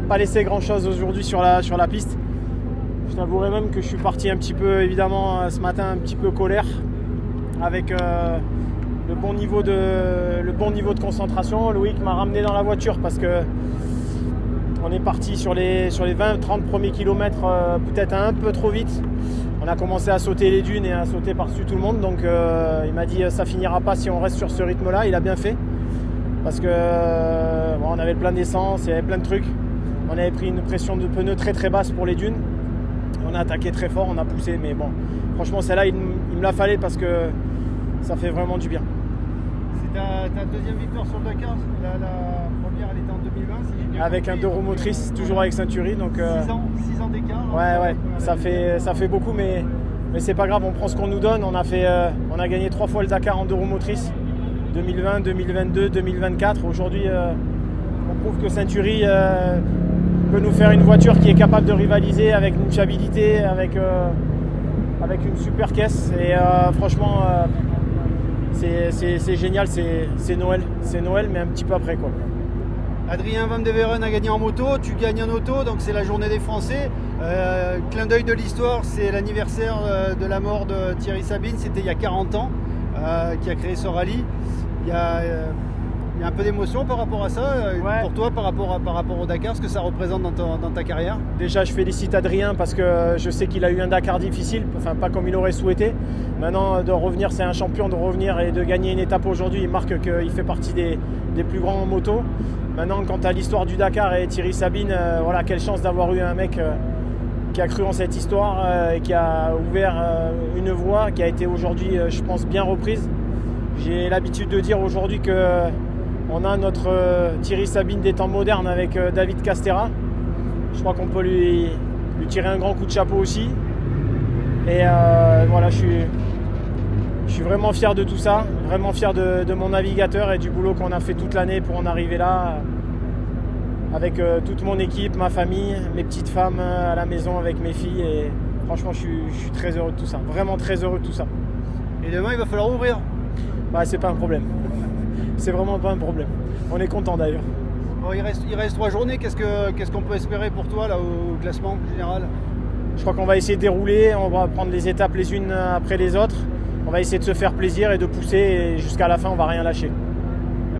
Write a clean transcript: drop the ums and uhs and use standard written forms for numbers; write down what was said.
n'a pas laissé grand chose aujourd'hui sur la piste. Je t'avouerai même que je suis parti un petit peu, évidemment, ce matin, un petit peu colère, avec le bon niveau de concentration. Loïc m'a ramené dans la voiture parce que on est parti sur les 20-30 premiers kilomètres peut-être un peu trop vite. On a commencé à sauter les dunes et à sauter par-dessus tout le monde. Donc il m'a dit ça finira pas si on reste sur ce rythme-là. Il a bien fait. Parce que on avait plein d'essence, il y avait plein de trucs. On avait pris une pression de pneus très très basse pour les dunes. On a attaqué très fort, on a poussé. Mais bon, franchement celle-là il me la fallait parce que ça fait vraiment du bien. C'est ta deuxième victoire sur le Dakar. La première elle était en 2020 si j'ai bien avec compris. un 2 roues motrices, toujours avec Century. Donc, 6 ans d'écart. Ouais, ça fait beaucoup, mais c'est pas grave, on prend ce qu'on nous donne. On a gagné 3 fois le Dakar en 2 roues motrices, 2020, 2022, 2024. Aujourd'hui, on prouve que Century peut nous faire une voiture qui est capable de rivaliser avec une fiabilité, avec une super caisse. Et franchement, c'est génial, c'est Noël, mais un petit peu après, quoi. Adrien Van de Veren a gagné en moto, tu gagnes en auto, donc c'est la journée des Français. Clin d'œil de l'histoire, c'est l'anniversaire de la mort de Thierry Sabine, c'était il y a 40 ans, qui a créé ce rallye. Il y a un peu d'émotion par rapport à ça, ouais. Pour toi, par rapport au Dakar, ce que ça représente dans ta carrière. Déjà, je félicite Adrien parce que je sais qu'il a eu un Dakar difficile, enfin pas comme il aurait souhaité. Maintenant, de revenir, c'est un champion, de revenir et de gagner une étape aujourd'hui, il marque qu'il fait partie des plus grands motos. Maintenant, quant à l'histoire du Dakar et Thierry Sabine, voilà, quelle chance d'avoir eu un mec qui a cru en cette histoire et qui a ouvert une voie qui a été aujourd'hui, je pense, bien reprise. J'ai l'habitude de dire aujourd'hui qu'on a notre Thierry Sabine des temps modernes avec David Castera. Je crois qu'on peut lui tirer un grand coup de chapeau aussi. Et voilà, je suis vraiment fier de tout ça, vraiment fier de mon navigateur et du boulot qu'on a fait toute l'année pour en arriver là, avec toute mon équipe, ma famille, mes petites femmes à la maison avec mes filles. Et franchement, je suis très heureux de tout ça, vraiment très heureux de tout ça. Et demain, il va falloir ouvrir. Bah, c'est pas un problème, c'est vraiment pas un problème. On est content d'ailleurs. Bon, il reste 3 journées, qu'est-ce qu'on peut espérer pour toi là, au classement général? Je crois qu'on va essayer de dérouler, on va prendre les étapes les unes après les autres. On va essayer de se faire plaisir et de pousser, et jusqu'à la fin on va rien lâcher.